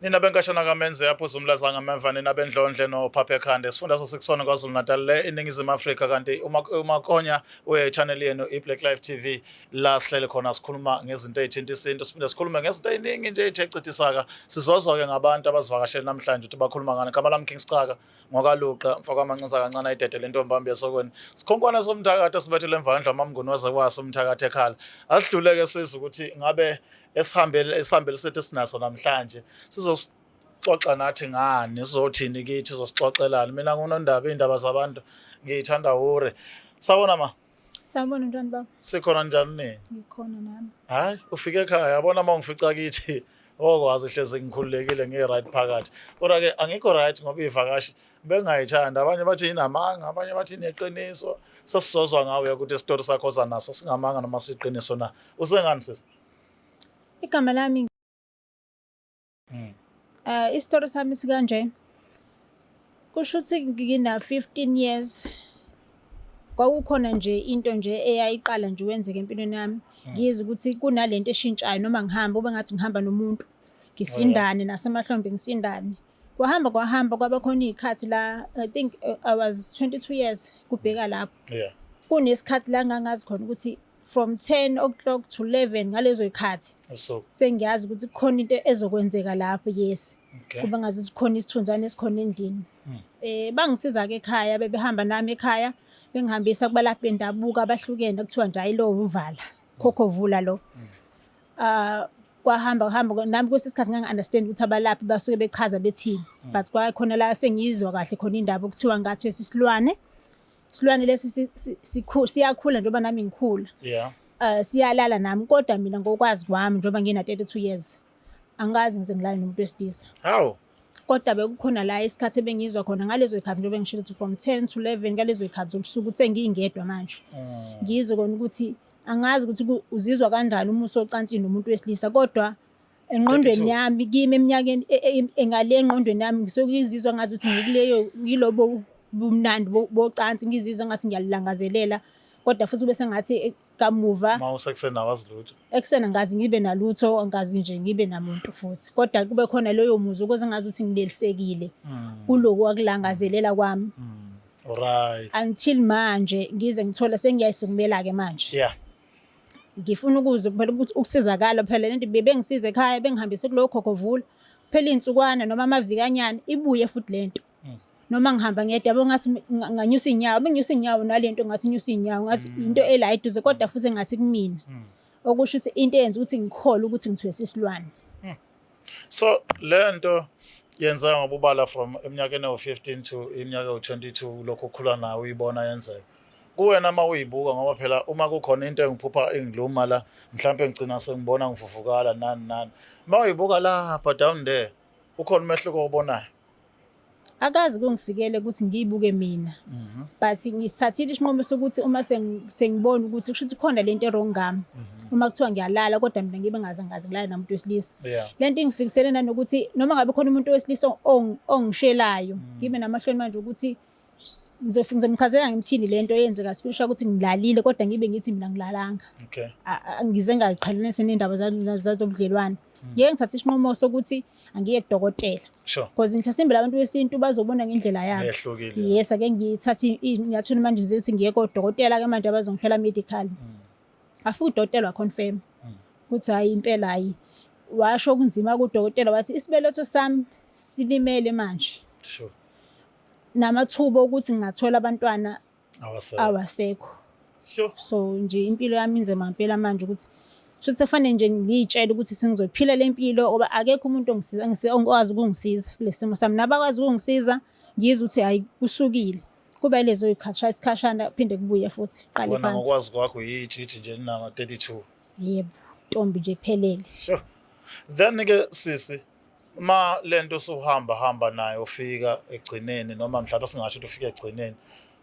Nina benkashana kaMenze yaphuza umlazanga memva nina bendlondle noPhaphe Khande sifunda sasekusona kwaZulu Natal le iningizimu Afrika kanti uMakhonya we-channel yenu iBlack Life TV la sihlele khona sikhuluma ngezinto ezithinta isintu siphinde sikhulume ngezinto eziningi nje ethe cithisaka sizozwa-ke ngabantu abasivakashele namhlanje ukuthi bakhuluma ngani. Igama lami King Sicaka ngokaluqa mfaka amancinza kancane ayidede le ntombami yesokweni sikhonkwane somthakathi esibethele emvandla amamnguni waze kwasa umthakathi ekhala asidluleke sizwe ukuthi ngabe esihambele sethu sinaso namhlanje sizosixoxa nathi ngani sizothini kithi sizosixoxelana. Mina ngunondaba iy'ndaba zabantu ngiyithanda hure. Sawona ma Sawubona ntwana baba. sikhona njani nini? Ngikhona nami. Hayi ufike ekhaya yabona uma ungifica kithi okwazi hleze ngikhululekile ngi-right phakathi kodwa-ke angikho right ngoba iy'vakashi bengayithanda abanye bathi inamanga abanye bathi ineqiniso sesizozwa ngawe ukuthi isitori sakho sanaso singamanga noma siqiniso na. Usengani sisi? Igama lami isitori sami sikanje. Kusho ukuthi ngina 15 years. Kwakukhona nje into nje eyayiqala nje wenzeke empilweni yami. Ngiyizwa ukuthi kunalento eshintshayo noma ngihamba ube ngathi ngihamba nomuntu. Ngisindane nasemahlombe ngisindane. Kwahamba kwaba khona iy'khathi la I think I was 22 years kubheka lapho. Yeah. Kunesikhathi la ngangazi khona ukuthi from 10 o'clock to 11 ngalezo y'khathi So, sengiyazi ukuthi kukhona into ezokwenzeka lapho. Yes. okay. Kuba ngazi ukuthi khona isithunzane esikhona endlini. Bangisiza-ke ekhaya behamba nami ekhaya bengihambisa kubalaphi bendabuko abahlukene kuthiwa nje ayilo uvala khokho vula lo. Kwahamba nami kwesinye isikhathi ngangi-understand ukuthi abalaphi basuke bechaza bethini but kwakhona la sengiyizwa kahle khona indaba okuthiwa ngathi isilwane lesi siyakhula njengoba nami ngikhula. Yeah. Siyalala nami kodwa mina ngokwazi kwami njengoba ngina 32 years angazi ngize ngilale nomuntu wesilisa. Hawu. Kodwa bekukhona la isikhathi ebengizwa khona ngalezo y'khathi njengoba ngishilo ukuthi from 10 to 11 ngalezo y'khathi zobusuku ukuthi sengiyingedwa manje. Ngizwe kona ukuthi angazi ukuthi uzizwa kanjani uma usocansini nomuntu wesilisa kodwa engqondweni yami kimi eminyakeni engale engqondweni yami ngisokuzizwa ngazi ukuthi ngilobo bumnandi bocansi ngizizwa ngathi ngiyalilangazelela kodwa futhi bese ngathi kamuva Ma usekuseni awazi lutho. ekusena ngazi ngibe nalutho angazi nje ngibe namuntu futhi kodwa kube khona leyo muzi ukuze ngazi ukuthi nginelisekile kuloko akulangazelela kwami. Alright. Until manje ngize ngithola sengiyayisukumela ke manje. Yeah. Ngifuna ukuzwa phela ukuthi ukusizakala phela lento bebengisiza ekhaya bengihambise kulo khokho vula phela insukwana noma amavikanyana ibuye futhi lento. Noma ngihamba ngedwa yabo ngathi nganyusa inyawo benginyusa inyawo nalento ngathi nyusa inyawo ngathi into ela iduze kodwa futhi ngathi kumina. Okusho ukuthi into eyenza ukuthi ngikholwe ukuthi ngithwese isilwane. So lento yenza ngobubala from eminyakeni ewu-15 to iminyaka ewu-22 lokho ukhula nawe uyibona yenzeka. Kuwena uma uyibuka ngoba phela uma kukhona into engiphupha engiluma la mhlawumbe ngigcina sengibona ngivuvukala nani. Uma uyibuka lapha down there ukhona umehluko obonayo. Akazi kungifikele ukuthi ngiyibuke mina. But ngisathathile isinqumo sokuthi uma sengibona ukuthi kusho ukuthi khona lento errong ngami. Uma kuthiwa ngiyalala kodwa mina ngibe ngaze ngilala namuntu wesilisa. Lento ingifikisele nanokuthi noma ngabe khona umuntu wesilisa ongishelayo ngibe namahloni manje ukuthi ngizofika ngizomchazela ngimthini lento eyenzeka spiritual ukuthi ngilalile kodwa ngibe ngithi mina ngilalanga. Okay. Ngize ngayiqhalanise nendaba zobudlelwane. Ngeke ngithathe isinqumo sokuthi angiye kudokotela. Sure. Because mhlasimbe labantu besintu bazobona ngendlela yabo. Ehlukile. Yes, ake ngithathe inyathelo manje ngizothi ngiye kodokotela ke manje abazongihlola medical. Afike udokotela wa confirm ukuthi hayi impela hayi. Washo kunzima kudokotela wathi isibeletho sami silimele manje. Sure. Namathuba ukuthi ngingathola abantwana awasekho. Sure. So nje impilo yami inzima ngempela manje ukuthi futhi kufanele nje ngiyitshela ukuthi singizophila le mpilo ngoba akekho umuntu ongikwazi ukungisiza kulesimo sami nabakwazi ukungisiza ngizwe ukuthi hayi kusukile kuba lezo y'khathi isikhashana phinde kubuye futhi qale phansi. Wena ngokwazi kwakho yijiji nje nama 32. Yebo, Ntombi nje phelele. Sure. Then ke sisi ma lento sohamba nayo ufika egcineni noma mhlawumbe singasho ukuthi ufika egcineni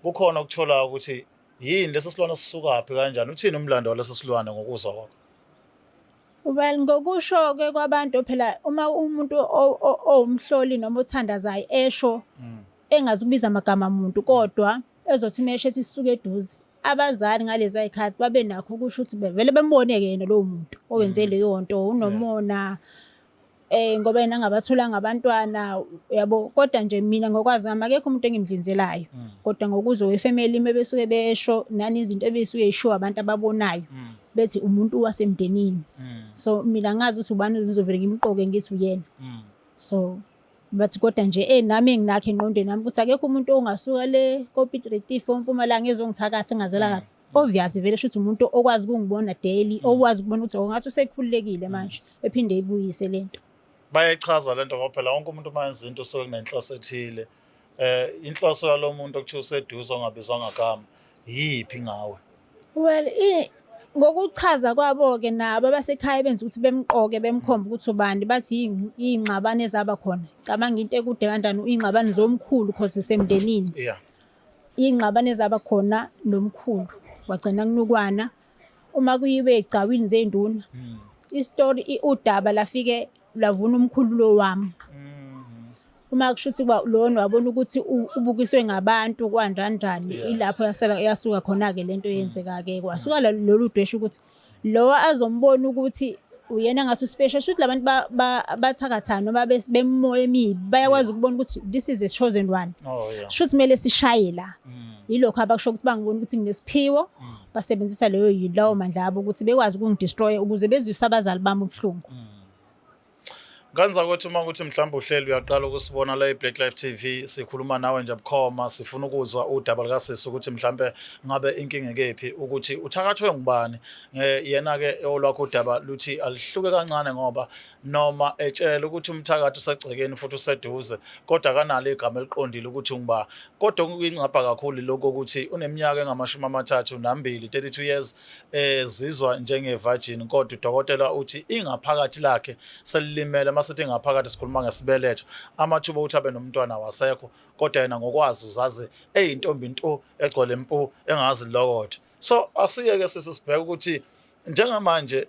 kukhona ukuthola ukuthi yini lesisilwane sisukaphi kanjani uthini umlando walesi silwane ngokuzwa kwakho? Well ngokusho-ke kwabantu phela uma umuntu owumhloli noma othandazayo esho engazukubiza amagama umuntu kodwa ezothi meshe ethi sisuke eduze abazali ngalezi ayikhathi babe nakho ukusho ukuthi bevele bemboneke yena lowo muntu owenze leyo nto unomona ngoba yena angabatholanga abantwana yabo, kodwa nje mina ngokwazi ngami akekho umuntu engimhlinzelayo, kodwa ngokuzwa kwefamily besuke besho nani izinto ebey'suke y'shiwo abantu ababonayo bethi umuntu wasemndenini. So mina ngazi ukuthi ubani ngizovele ngimqoke ngithi uyena. So but kodwa nje nami enginakho engqondweni nami ukuthi akekho umuntu ongasuka le ko-Piet Retief eMpumalanga ezongithakatha engazela kabi. Obviously vele shuthi umuntu okwazi ukungibona daily, okwazi ukubona ukuthi ngathi usekhululekile manje ephinde eyibuyise lento. Bayayichaza lento ngoba phela wonke umuntu uma yenza into usuke kunenhloso ethile. Inhloso yalo muntu okuthiwa useduze ongabizwa ngagama yiphi ngawe? Well, ngokuchaza kwabo-ke nabo abasekhaya benza ukuthi bemqoke bemkhomba ukuthi ubani, bathi iy'ngxabano ezaba khona. Cabanga into ekude kanjani, iy'ngxabano zomkhulu cause isemndenini. Iy'ngxabano ezaba khona nomkhulu wagcina kunukwana. Uma kuyiwe ey'gcawini zey'nduna, isitori udaba lafike lavuna umkhulu lo wami. Uma kushuthi lona wabona ukuthi ubukiswe ngabantu kwanjani ilapho yasuka khona-ke lento yenzeka-ke. Kwasuka lolu dwesha ukuthi lo azombona ukuthi uyena ngathi uspecial, shuthi labantu bathakathana noma bemoya emibi bayakwazi ukubona ukuthi this is a chosen one. Shuthi kumele sishaye la. Yilokho abakusho ukuthi bangibona ukuthi nginesiphiwo, basebenzisa lawo mandla abo ukuthi bekwazi ukungidestroya ukuze bezwise abazali bami ubuhlungu. Nganza ukuthi uma ukuthi mhlawumbe uhleli uyaqala ukusibona la eBlack Life TV sikhuluma nawe nje bukhoma, sifuna ukuzwa udaba likasisi ukuthi mhlawumbe ngabe inkinga kephi, ukuthi uthakathwe ngubani. Yena-ke olwakho udaba luthi alihluke kancane ngoba noma etshela ukuthi umthakathi usegcekeni futhi useduze kodwa kanalo igama eliqondile ukuthi ungiba. Kodwa okuyingcapha kakhulu lokho ukuthi uneminyaka engama32, 32 years, zizwa njenge-virgin, kodwa udokotela uthi ingaphakathi lakhe selilimele. Masithi ingaphakathi sikhuluma ngesibeletho, amathuba ukuthi abe nomntwana wasekho, kodwa yena ngokwazi uzazi eyintombi nto egcwele mpu engazi lokotho. So asike-ke sibheke ukuthi njengamanje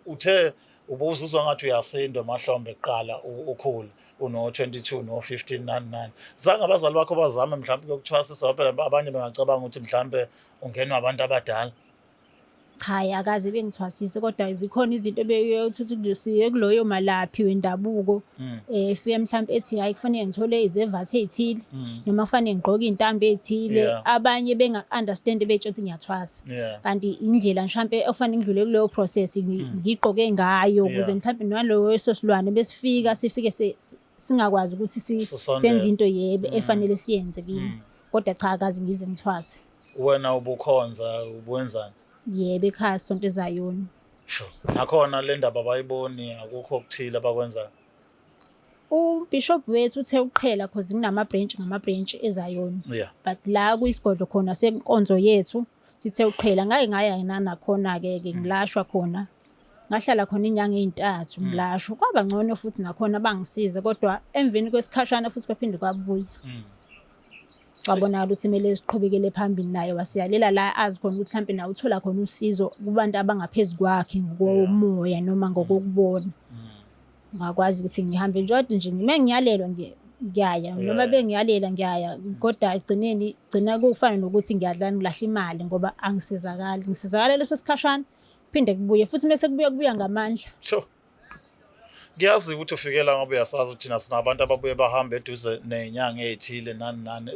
uthe ubuzizwa ngathi uyasindwa mahlombe kuqala ukhulu uno-22 no-15 nani. Zange abazali bakho bazame mhlawumbe ukukuthwasisa phela abanye bengacabanga ukuthi mhlawumbe ungenwa abantu abadala? Cha, akaze bengithwasise, kodwa zikhona izinto ebeyothuthi kuloyo malaphi wendabuko. Fike mhlawumbe ethi hayi kufanele ngithole izevathu ey'thile noma kufanele ngigqoke iy'ntambo ey'thile. Abanye benga-understand betsho ukuthi ngiyathwasa, kanti indlela mhlawumbe okufanele ngidlule kuleyo process ngigqoke ngayo ukuze mhlawumbe naloyo sosilwane besifika sifike singakwazi ukuthi senze into efanele siyenze kimi. Kodwa cha, akaze ngize ngithwase. Wena ubukhonza ubwenzani? Yebo, ekhaya sonto eZayoni. Sure. Nakhona le ndaba abayiboni, akukho okuthile abakwenzayo? Ubishop wethu uthe uqhela cause ngama-branch eZayoni. But la kuyisigodlo khona senkonzo yethu sithe uqhela ngake ngaya nakhona-ke ngilashwa khona. Ngahlala khona inyanga ey'ntathu ngilashwa. Kwaba ngcono futhi nakhona bangisize, kodwa emveni kwesikhashana futhi kwaphinde kwabuya. Wabonakala ukuthi kumele siqhubekele phambili naye, wasiyalela la azi khona ukuthi mhlawumbe nawe uthola khona usizo kubantu abangaphezu kwakhe ngokomoya noma ngokokubona. Ngakwazi ukuthi ngihambe nje uma ngiyalelwa ngiyaya noma bengiyalela ngiyaya, kodwa egcineni gcina kufana nokuthi ngiyadlala ngilahla imali ngoba angisizakali. Ngisizakala leso sikhashana phinde kubuye futhi mase kubuya ngamandla. Sure. Ngiyazi ukuthi ufikela ngoba uyasazi ukuthi thina sinabantu ababuye bahambe eduze nenyanga ezithile nani.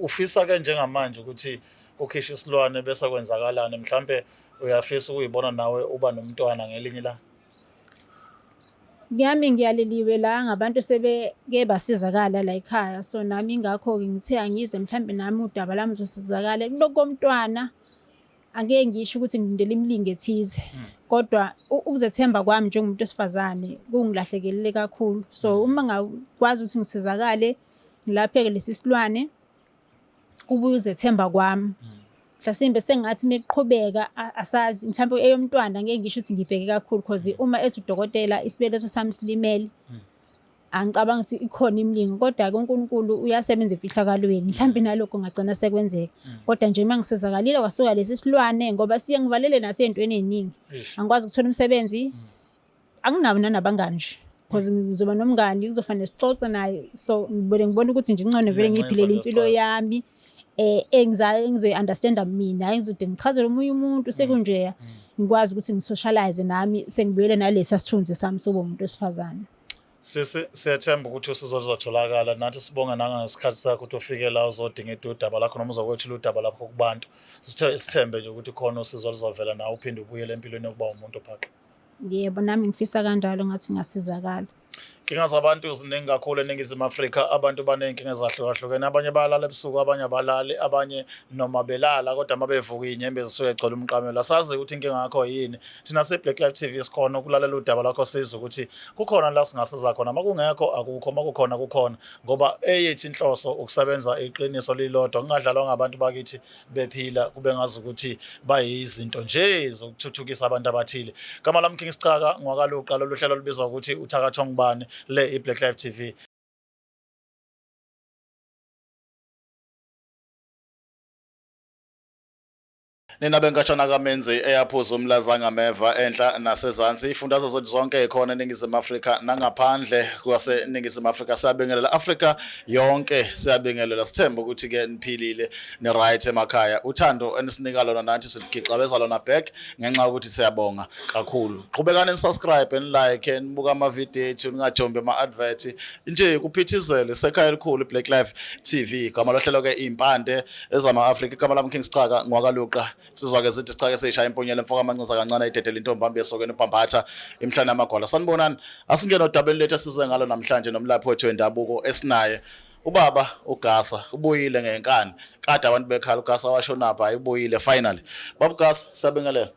Ufisa-ke njengamanje ukuthi ukhishwe isilwane bese kwenzakalani? Mhlawumbe uyafisa ukuyibona nawe uba nomntwana ngelinye la? Ngiyami ngiyaleliwe la ngabantu sebeke basizakala la ekhaya. So nami ingakho-ke ngithe angize mhlawumbe nami udaba lami uzosizakala kuloko komntwana. Angeke ngisho ukuthi ngilindele imilingo ethize, kodwa ukuzethemba kwami njengomuntu wesifazane kungilahlekelele kakhulu. So uma ngakwazi ukuthi ngisizakale ngilapheke lesi silwane, kubuye uzethemba kwami. Mhlasimbe sengathi mekuqhubeka asazi mhlawumbe eyomntwana ngeke ngisho ukuthi ngibheke kakhulu cause uma ethi udokotela isibeletho sami silimele, angicabanga ukuthi ikhona imilingo, kodwa-ke uNkulunkulu uyasebenza emfihlakalweni. Mhlawumbe nalokho ngagcina sekwenzeka, kodwa nje uma ngisizakalile kwasuka lesi silwane ngoba siye ngivalele nasey'ntweni ey'ningi. Angikwazi ukuthola umsebenzi, anginabo nanabangani nje cause ngizoba nomngani kuzofanele sixoxe naye. So ngibona ukuthi nje ngcono vele ngiyiphilela impilo yami engizoyi-understanda mina, engizode ngichazele omunye umuntu sekunjeya ngikwazi ukuthi ngisocialize nami sengibuyele nalesi sithunzi sami soba umuntu wesifazane. Siyathemba ukuthi usizo luzotholakala nathi sibonga nangesikhathi sakho ukuthi ufike la uzodinga udaba lakho noma uzokwethula udaba lakho kubantu. Sithembe nje ukuthi khona usizo luzovela nawe uphinde ubuyele empilweni yokuba umuntu phaqha. Yebo, nami ngifisa kanjalo ngathi ngasizakala. Inkinga zabantu ziningi kakhulu eNingizimu Afrika, abantu baney'nkinga ezahlukahlukene, abanye bayalala ebusuku, abanye abalali, abanye noma belala kodwa uma bevuka iy'nyembezi zisuke zigcwele umqamelo. Asazi ukuthi inkinga yakho yini. Thina se-Black Life TV sikhona ukulalela udaba lakho sizwe ukuthi kukhona la singasiza khona, uma kungekho akukho, uma kukhona kukhona, ngoba eyethu inhloso ukusebenza iqiniso lilodwa, kungadlalwa ngabantu bakithi bephila kube ngazi ukuthi bayizinto nje zokuthuthukisa abantu abathile. Gama lami King Sicaka, ngwakaluqa, lolu hlelo lubizwa ukuthi uThakathwa Ngubane le iBlack Life TV. Nina benkatshana kaMenzi eyaphuza umlaza ngameva enhla nasezansi, ifundazwe zonke ekhona eNingizimu Afrika nangaphandle kwaseNingizimu Afrika. Siyabingelela Afrika yonke, siyabingelela. Sithemba ukuthi ke niphilile ni right emakhaya. Uthando enisinika lona nathi sigixabeza lona back ngenxa ukuthi siyabonga kakhulu. Qhubekani nisubscribe and like nibuka ama video ethu, ningajombe ama advert nje kuphithizele sekhaya elikhulu Black Life TV. Gama lohlelo ke impande ezama Afrika. Igama lami King Sicaka, ngwakaluqa. Sizwa ke zithi cha ke seyishaya imponyela emfoka amancinza kancane ayidedela intombi ambe esokweni ubhambatha emhlana amagwala. Sanibonani, asingene odabeni lethu esize ngalo namhlanje nomlaphi wethu wendabuko esinaye ubaba uGasa. Ubuyile ngenkani kade abantu bekhala uGasa washonapha ayibuyile finally. Baba Gasa, siyabingelela.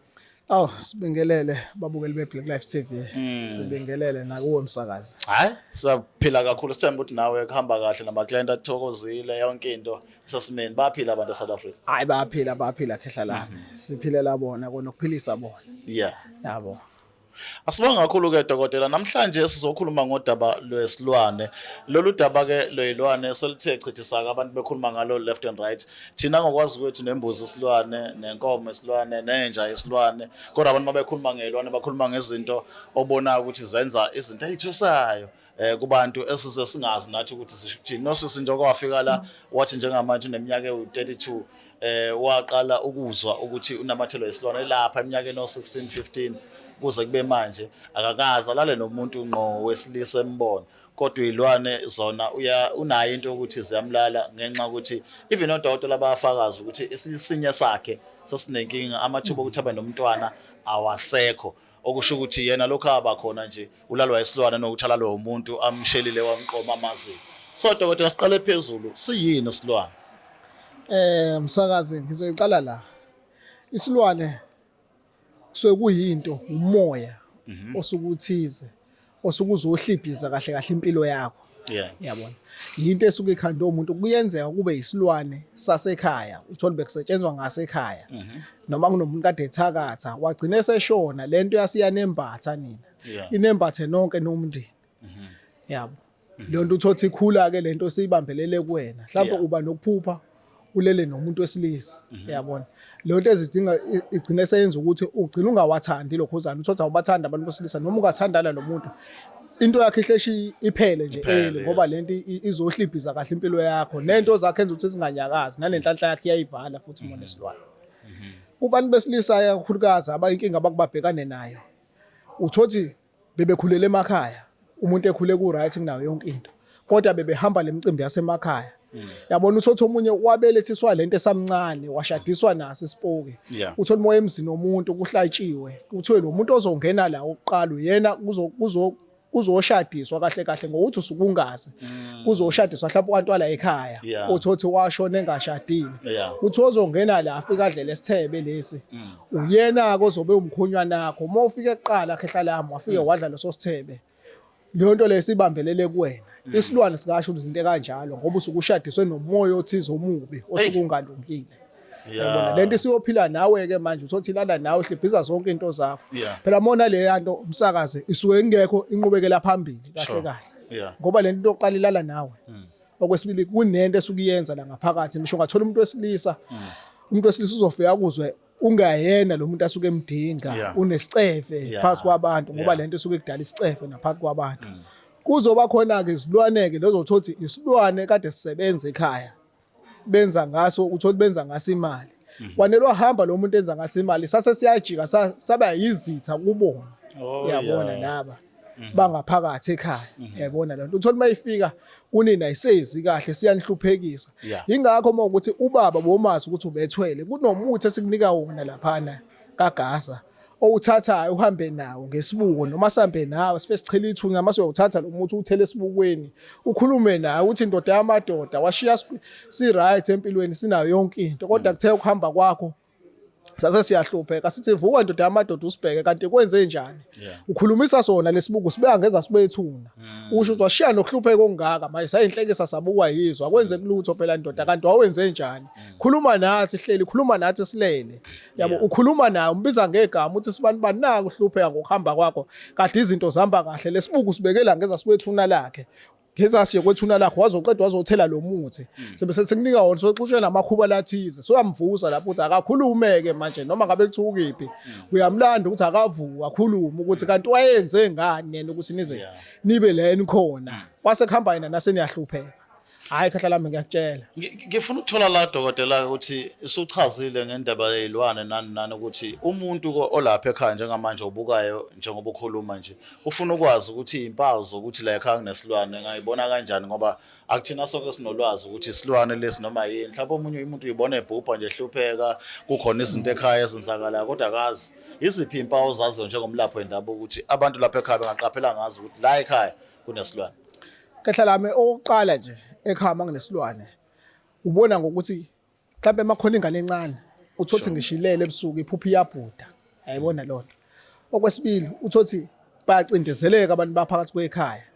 Sibingelele babukeli beBlack Life TV. Sibingelele nakuwe msakazi. Hayi, siyaphila kakhulu. Sithemba ukuthi nawe kuhamba kahle nama client athokozile yonke into sesimeni. Baphila abantu eSouth Africa. Hayi baphila khehla lami. Siphilela bona kona ukuphilisa bona. Yeah. Yabo. Asibonga kakhulu ke dokotela. Namhlanje sizokhuluma ngodaba lwesilwane. Lolu daba ke lweyilwane selithe chithisaka abantu bekhuluma ngalo left and right. Thina ngokwazi kwethu nembuzi isilwane, nenkomo isilwane, nenja isilwane. Kodwa abantu mabekhuluma ngelwane bakhuluma ngezinto obona ukuthi zenza izinto ezithusayo kubantu esize singazi nathi ukuthi sishithini. Nosisi nje okwafika la wathi njengamanje uneminyaka ewu32 waqala ukuzwa ukuthi unamathelo esilwane lapha eminyakeni o16 15 kuze kube manje akakazi alale nomuntu ngqo wesilisa embona, kodwa izilwane zona unayo into ukuthi ziyamlala ngenxa ukuthi even odokotela bayafakaza ukuthi isisinye sakhe sesinenkinga, amathuba ukuthi abe nomntwana awasekho, okusho ukuthi yena lokho abakhona nje ulalwa isilwane nokuthi alalwa umuntu amshelile wamqoma amaziko. So dokotela, siqale phezulu, siyini isilwane? Msakazi, ngizoyiqala la. Isilwane kusuke kuyinto, umoya osukuthize osukuzohlibhiza kahle kahle impilo yakho. Yeah. Yabona. Yinto esuke ikhanda umuntu, kuyenzeka kube isilwane sasekhaya, uthola bekusetshenzwa ngasekhaya. Noma kunomuntu kade ethakatha wagcina eseshona, lento yasiyanembatha nina. Inembathe nonke nomndeni. Yabo. Le nto uthothi ikhula ke lento siyibambelele kuwena. Mhlawumbe uba nokuphupha ulele nomuntu wesilisa. Yabona. Le nto ezidinga igcine seyenza ukuthi ugcina ungawathandi lokho uzana. Uthothi awubathanda abantu besilisa noma ungathandana nomuntu. Into yakhe ihleshi iphele nje ngoba lento izohlibhiza kahle impilo yakho. Nento zakhe enza ukuthi singanyakazi, nalenhlanhla yakhe iyayivala futhi umuntu esilwane. Kubantu besilisa yakhulukazi abayinkinga abakubabhekane nayo. Uthothi bebekhulele emakhaya, umuntu ekhule ku right kunayo yonke into. Kodwa bebehamba lemicimbi yasemakhaya. Yabona uthothi omunye wabelethiswa lento esamncane, washadiswa nasi isipoke. Uthola moya emzini nomuntu kuhlatshiwe. Kuthiwe lo muntu ozongena la oqala yena uzoshadiswa kahle kahle ngokuthi usukungazi. Uzoshadiswa mhlawumbe kwantwala ekhaya. Uthothi washona engashadile. Uthi ozongena la afika adlele isithebe lesi. Uyena ozobe umkhonywana nakho. Uma ufike eqala khehla lami wafike wadla leso sithebe. Le nto lesibambelele kuwena. Isilwane sikasho izinto kanjalo ngoba usukushadiswe nomoya othize omubi osukungalungile. Yabona lento siyophila nawe ke manje uthothi lana nawe uhlibhiza zonke into zakho. Phela mona le yanto umsakaze isuke ingekho inqubekela phambili kahle kahle. Ngoba lento into oqala ilala nawe. Okwesibili kunento esukuyenza la ngaphakathi, ngisho ngathola umuntu wesilisa. Umuntu wesilisa uzofika kuzwe ungayena lo muntu asuke emdinga, unesicefe phakathi kwabantu ngoba lento isuke kudala isicefe naphakathi kwabantu. Kuzoba khona ke izilwane ke lezothothi isilwane kade sisebenza ekhaya. Benza ngaso uthothi benza ngaso imali. kwanele wahamba lo muntu enza ngase imali sase siyajika saba yizitha kubona uyabona laba bangaphakathi ekhaya yabona lento uthola mayifika unina ayisezi kahle siyanihluphekisa ingakho mawukuthi ubaba bomazi ukuthi ubethwele kunomuthi esikunika wona laphana kaGasa owuthathayo uhambe nawo ngesibuko noma sambe nawe sife sichela ithunya mase uyawuthatha lo muthi uthele esibukweni ukhulume naye uthi indoda yamadoda washiya si right empilweni sinayo yonke into kodwa kuthe ukuhamba kwakho sase siyahlupheka sithi vuka ndoda yamadoda usibheke kanti kwenze njani ukhulumisa sona lesibuko sibeka ngeza sibethuna usho ukuthi washiya nokuhlupheka ongaka manje sayinhlekisa sabukwa yizwa kwenze kulutho phela ndoda kanti wawenze njani khuluma nathi hleli khuluma nathi silele yabo ukhuluma naye umbiza ngegama uthi sibani banaka uhlupheka ngokuhamba kwakho kade izinto zihamba kahle lesibuko sibekela ngeza sibethuna lakhe ngeza siye kwethuna lakho wazoqeda wazothela lo muthi sebese sekunika wona soxushwe namakhuba lathize soyamvusa lapho uthi akakhulumeke manje noma ngabe kuthuka iphi uyamlanda ukuthi akavuka akhuluma ukuthi kanti wayenze ngani yena ukuthi nize nibe leni khona kwase kuhamba yena naseniyahlupheka hayi khahla lami ngiyakutshela ngifuna ukuthola la dokotela ukuthi usuchazile ngendaba yezilwane nani ukuthi umuntu olapha ekhaya njengamanje obukayo njengoba ukhuluma nje ufuna ukwazi ukuthi impawu zokuthi la ekhaya kunesilwane ngayibona kanjani ngoba akuthina sonke sinolwazi ukuthi isilwane lesi noma yini mhlawumbe omunye umuntu uyibona ebhubha nje ehlupheka kukhona izinto ekhaya ezenzakalayo kodwa akazi iziphi impawu zaziyo njengomlaphi wendabuko ukuthi abantu lapha ekhaya bengaqaphela ngazi ukuthi la ekhaya kunesilwane Kahla lami oqala nje ekhaya manginesilwane ubona ngokuthi mhlambe emakhona ingane encane uthothi ngishilele ebusuku iphuphi yabhuda ayibona lonto okwesibili uthothi bayacindezeleka abantu baphakathi kwekhaya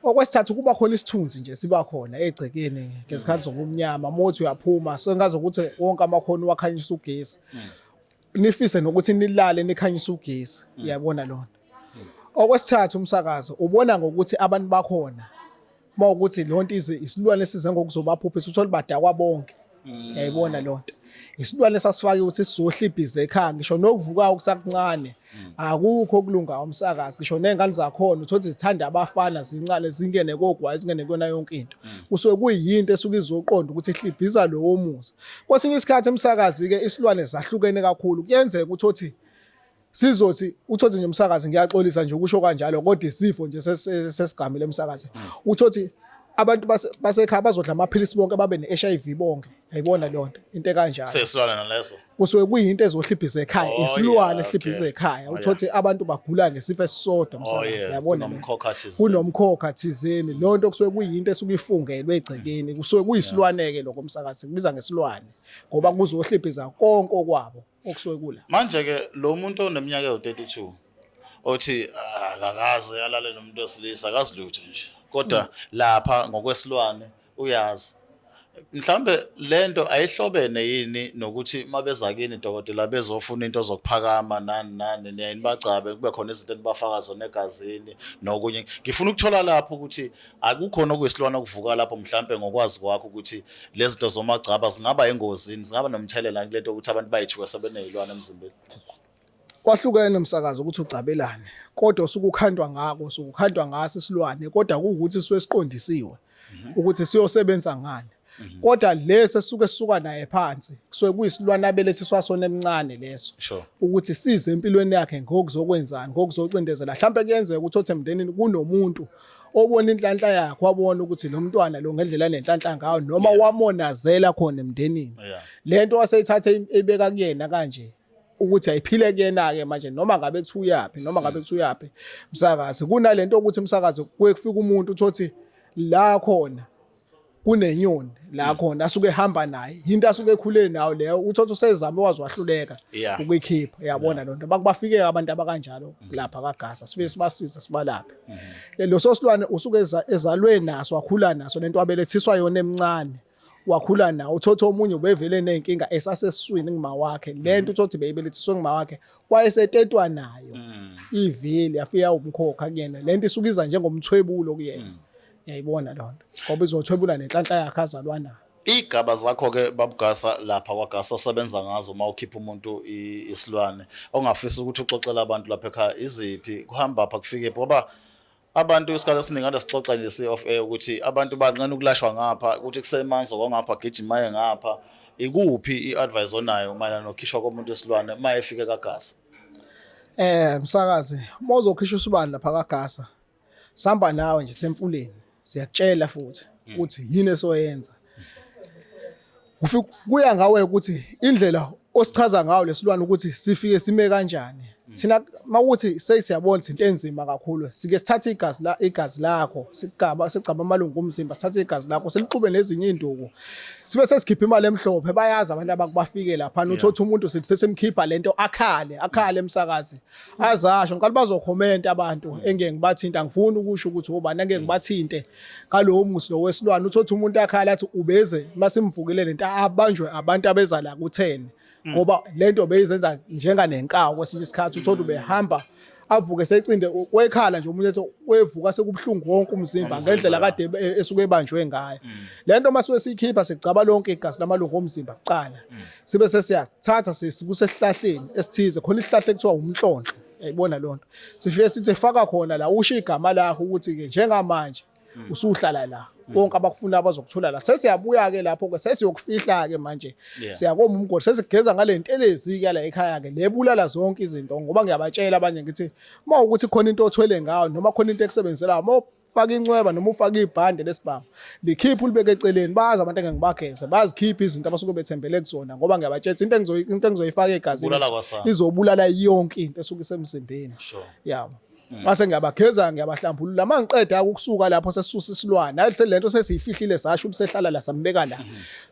okwesithathu kuba khona isithunzi nje siba khona egcekeni ngesikhathi zobumnyama mothi uyaphuma so ngazi ukuthi wonke amakhono wakhanyisa ugesi nifise nokuthi nilale nikhanyisa ugesi iyabona lonto okwesithathu umsakazo ubona ngokuthi abantu bakhona mawukuthi lonto isilwane esize ngokuzobaphuphisa uthola badakwa bonke yayibona lonto isilwane sasifake ukuthi sizohlibhiza ekhaya ngisho nokuvuka okusakuncane akukho kulunga umsakazi ngisho nengane zakhona uthothi zithanda abafana zincane zingene kogwayi zingene kona yonke into kusuke kuyinto esuke izoqonda ukuthi ihlibhiza lo womuzi kwesinye isikhathi umsakazi ke isilwane zahlukene kakhulu kuyenzeka ukuthi sizothi uthothi nje umsakazi ngiyaxolisa nje ukusho kanjalo kodwa isifo nje sesigamile umsakazi uthothi abantu basekhaya bazodla amaphilisi bonke babe ne-HIV bonke ayibona lonto into kanjalo sesilwane naleso kusuke kuyinto ezohlibhiza ekhaya isilwane ehlibhiza ekhaya uthothi abantu bagula ngesifo esisodwa umsakazi yabona kunomkhokha thizeni lonto kusuke kuyinto esuke ifungelwe egcekeni kusuke kuyisilwane ke lokho umsakazi kubiza ngesilwane ngoba kuzohlibhiza konke okwabo okusuke kula manje ke lo muntu oneminyaka ewu32 othi akakaze alale nomuntu wesilisa akazilutho nje kodwa lapha ngokwesilwane uyazi mhlambe lento ayihlobene yini nokuthi mabeza kini dokotela bezofuna into zokuphakama nani niyini bacabe kube khona izinto enibafaka zona egazini nokunye ngifuna ukuthola lapho ukuthi akukhona okuyisilwana okuvuka lapho mhlambe ngokwazi kwakho ukuthi lezi zinto zomagcaba zingaba ingozini zingaba nomthelela kulento ukuthi abantu bayithuka sebenezilwane emzimbeni kwahlukene umsakazo ukuthi ucabelane kodwa usukukhandwa ngako usukukhandwa ngaso isilwane kodwa ukuthi siwe siqondisiwe ukuthi siyosebenza ngani kodwa lese sisuka naye phansi kusuke kuyisilwane abelethiswa sona emncane leso ukuthi size empilweni yakhe ngokuzokwenzani ngokuzocindezela mhlawumbe kuyenzeka ukuthi othe emndenini kunomuntu obona inhlanhla yakhe wabona ukuthi lo mntwana lo ngendlela nenhlanhla ngayo noma wamonazela khona emndenini lento waseyithatha ebeka kuyena kanje ukuthi ayiphile kuyena ke manje noma ngabe kuthiwa yaphi umsakazi kunalento ukuthi umsakazi kufika umuntu uthothi la khona kunenyoni la khona asuke ehamba naye into asuke ekhule nayo leyo uthothi usezama waziwahluleka ukuyikhipha yabona lonto bakubafike abantu abakanjalo lapha kaGasa sibe sibasiza sibalaphe lo sosilwane usuke ezalwe naso wakhula naso lento abelethiswa yona emncane wakhula nawo uthothi omunye ubevele nenkinga esasesiswini ngima wakhe lento uthothi beyibelethiswe ngima wakhe wayesetetwa nayo ivili yafika umkhokha kuyena lento isukiza njengomthwebulo kuyena yayibona lonto ngoba izothwebula nenhlanhla yakhe azalwa nayo igaba zakho ke babugasa lapha kwaGasa osebenza ngazo mawukhipha umuntu isilwane ongafisa ukuthi uxoxele abantu lapha ekhaya iziphi kuhamba apha kufike ngoba abantu isikhathi esiningi ngesixoxa nje off air ukuthi abantu banqena ukulashwa ngapha ukuthi kusemanzi kwangapha gijimaye ngapha ikuphi i-advice onayo mayelana nokukhishwa komuntu wesilwane uma efike kaGasa? Msakazi, uma uzokhishwa usilwane lapha kaGasa, sihamba nawe nje semfuleni. Siyakutshela futhi ukuthi yini esoyenza. Kuya ngawe ukuthi indlela osichaza ngayo lesilwane ukuthi sifike sime kanjani. Thina mawuthi sesiyabona into enzima kakhulu, sike sithatha igazi lakho, sigaba amalungu omzimba, sithatha igazi lakho selixube nezinye induku. Sibe sesikhipha imali emhlophe, bayazi abantu abakubafike lapha uthothi umuntu sesemkhipha lento akhale emsakazi. Azasho ngicela bazokhomenta abantu engeke ngibathinta, angifuni ukusho ukuthi ubani engeke ngibathinte ngalowo musi lo wesilwane. Uthothi umuntu akhala athi ubeze masimvukile lento abanjwe abantu abeza la ku10. Ngoba lento beyizenza njenganenkawu kwesinye isikhathi uthola ubehamba avuke secinde wekhala nje umuntu ethi wevuka sekubhlungu wonke umzimba ngendlela kade esuke ebanjwe ngayo. Lento masuke sikhipha sigcaba lonke igazi lamalungu omzimba kuqala. Sibe sesiyathatha sesikusehlahleni esithize khona isihlahla ekuthiwa umhlonhlo. Yayibona lonto. Sifike sithi faka khona la usho igama lakho ukuthi ke njengamanje usuhlala la. Bonke abakufuna abazokuthola la. Sesiyabuya ke lapho ke sesiyokufihla ke manje. Siyakoma umgodi sesigeza ngale ntelezi ke la ekhaya ke lebulala zonke izinto ngoba ngiyabatshela abanye ngithi mawukuthi khona into othwele ngayo noma khona into ekusebenzela faka incweba noma ufaka ibhande lesibhamu likhiphe ulibeke eceleni bazi abantu engeke ngibageze bazikhipha izinto abasuke bethembele kuzona ngoba ngiyabatshela into engizoyifaka egazini izobulala yonke into esuke isemzimbeni. Yabo. Mase ngiyabageza ngiyabahlambulula mangiqeda ukusuka lapho sesisusa isilwane ayi lento sesiyifihlile sasho sehlala la sambeka la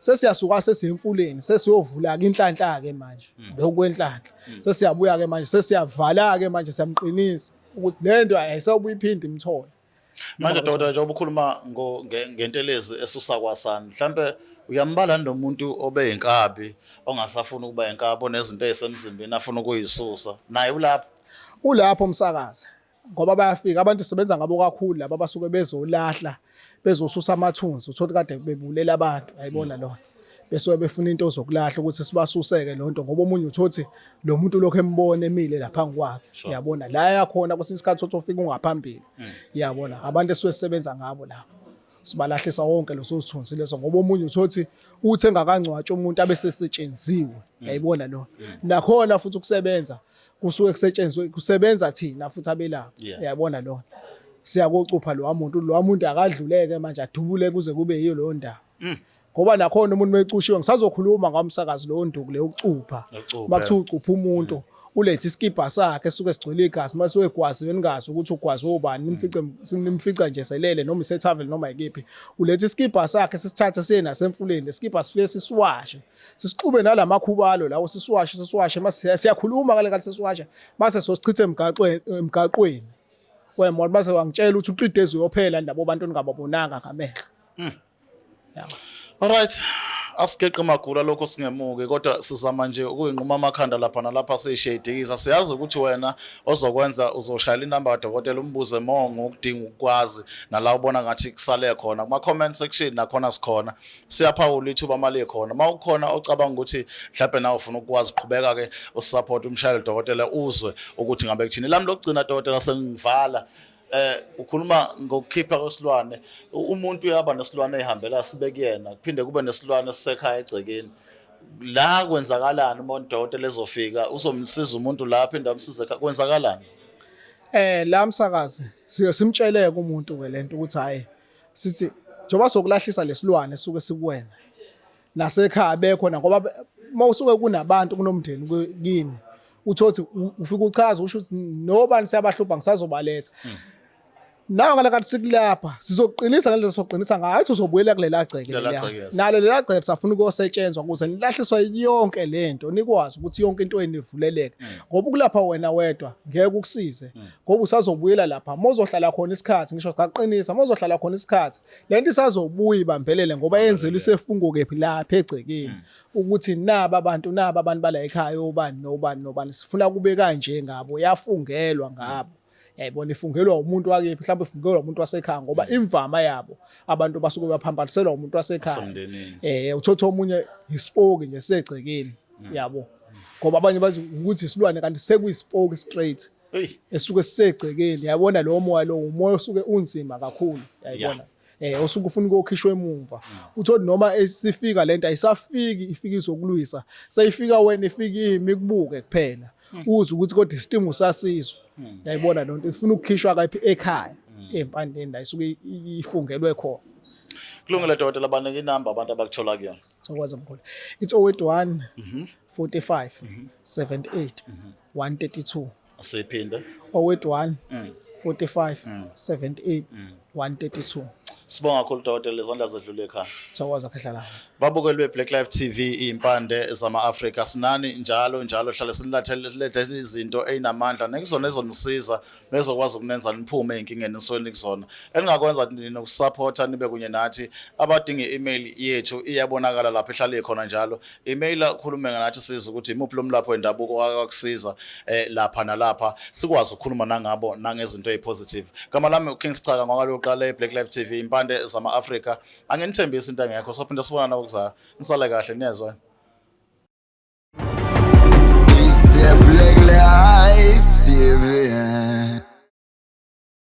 sesiyasuka sesiyemfuleni sesiyovula ke inhlanhla ke manje lokwenhlanhla sesiyabuya ke manje sesiyavala ke manje siyamqinisa ukuthi lento ayisawubuyiphindi imthole. Manje Dr. njengoba ukhuluma ngentelezi esusa kwaSani mhlambe uyambala nomuntu obeyinkabi ongasafuna ukuba inkabi onezinto ezisemzimbeni afuna ukuyisusa naye ulapho umsakazi ngoba bayafika abantu sebenza ngabo kakhulu laba basuke bezolahla bezosusa amathunzi uthola kade bebulela abantu ayibona lona bese befuna into zokulahla ukuthi sibasuseke lonto ngoba omunye uthothi lo muntu lokho embone emile lapha kwakhe uyabona la yakhona kwesinye isikhathi ufika ungaphambili uyabona abantu esisebenza ngabo lapho sibalahlisa wonke lo sozithunzi leso ngoba omunye uthothi uthi engakangcwatshwa umuntu abesesetshenziwe uyayibona lo nakhona futhi ukusebenza kusuke kusetshenzwe kusebenza thina futhi abelaphi uyabona lo siyakocupha lo muntu akadluleke manje adubule kuze kube yiyo lo ndaba ngoba nakhona umuntu mecushiwe ngisazokhuluma ngomsakazi lo nduku le ukucupha makuthiwa ucupha umuntu ulethe iskipha sakhe esuke sigcwele igazi mase wegwazi wengazi ukuthi ugwazi obani nimfica nje selele noma isethavel noma ikephi ulethe iskipha sakhe sisithathe siye nasemfuleni leskipha sifike sisiwashe sisixube nalamakhubalo lawo sisiwashe mase siyakhuluma ngale kanti sisiwashe mase sosichithe emgaqweni wemona mase wangitshela ukuthi 3 days uyophela ndabo abantu ngababonanga ngamehlo. Alright. Asigeqe magula lokho singemuke kodwa sizama nje ukuyinquma amakhanda lapha nalapha seyishedikisa siyazi ukuthi wena ozokwenza uzoshayela inamba kaDokotela umbuze mongo ukudinga ukwazi nala ubona ngathi kusale khona kuma comment section nakhona sikhona siyaphawula ithuba mali khona mawukhona ocabanga ukuthi mhlawumbe nawe ufuna ukwazi uqhubeka ke usupport umshayeli Dokotela uzwe ukuthi ngabe kuthini lami lokugcina Dokotela sengivala ukhuluma ngokukhipha kwesilwane umuntu uyaba nesilwane ehambela sibe kuyena kuphinde kube nesilwane sisekhaya egcekeni la kwenzakalani uma uDokotela ezofika uzomsiza umuntu lapha indawo umsize kwenzakalani la msakazi siye simtsheleke umuntu ke lento ukuthi hayi sithi njoba sokulahlisa lesilwane suke sikuwena nasekhaya bekhona ngoba mawusuke kunabantu kunomndeni kini uthothi ufika uchaza usho ukuthi nobani siyabahlupha ngisazobaletha nawe ngalakathi sikulapha sizoqinisa ngendlela soqinisa ngayo athi uzobuyela kulela gceke nalo lela gceke safuna ukuyosetshenzwa ukuze nilahliswa yonke lento nikwazi ukuthi yonke into enivuleleke ngoba ukulapha wena wedwa ngeke ukusize ngoba usazobuyela lapha mozohlala khona isikhathi ngisho ngaqinisa mozohlala khona isikhathi lento isazobuya ibambelele ngoba yenzela isefungo kephi lapha egcekeni ukuthi naba abantu bala ekhaya obani sifuna kube kanje ngabo yafungelwa ngabo yayibona ifungelwa umuntu wakephi mhlawumbe ifungelwa umuntu wasekhaya ngoba imvama yabo abantu basuke baphambaniselwa umuntu wasekhaya uthotha omunye ispoke nje segcekeni yabo ngoba abanye bathi ukuthi isilwane kanti sekuyispoke straight esuke sisegcekeni yabona lo moya lo umoya osuke unzima kakhulu yayibona osuke ufuna ukukhishwa emuva uthole noma esifika lento ayisafiki ifika izokulwisa sayifika wena ifika imi kubuke kuphela uze ukuthi kodwa isidingo sasizwe yayibona lonto sifuna ukukhishwa kaphi ekhaya empandeni la isuke ifungelwe khona. Kulungile Dokotela, banike inamba abantu abakuthola kuyona. Sokwazi mkhulu. It's 081 45 78 132. Siphinde 081 45 78 132. Sibonga kakhulu Dokotela, izandla zedlule ekhaya. Sokwazi akhehlala. Babukelwe Black Life TV impande zama-Afrika sinani njalo hlale sinilethe izinto eyinamandla nekuzona ezonisiza nezokwazi ukunenza niphume einkingeni nisweni kuzona. Engakwenza nokusupporta nibe kunye nathi abadinga i-email yethu iyabonakala lapha ehlala ikhona njalo. Email akhulume ngathi siza ukuthi imuphi lomlapho wendabuko akakusiza lapha nalapha sikwazi ukukhuluma nangabo nangezinto ezipositive. Gama lami uKings Chaka ngakaloqala eBlack Life TV impande zama-Afrika. Anginithembisa into engekho sophinde sibona nawe kuzayo. Nisale kahle niyezwa. It's the Black Life TV.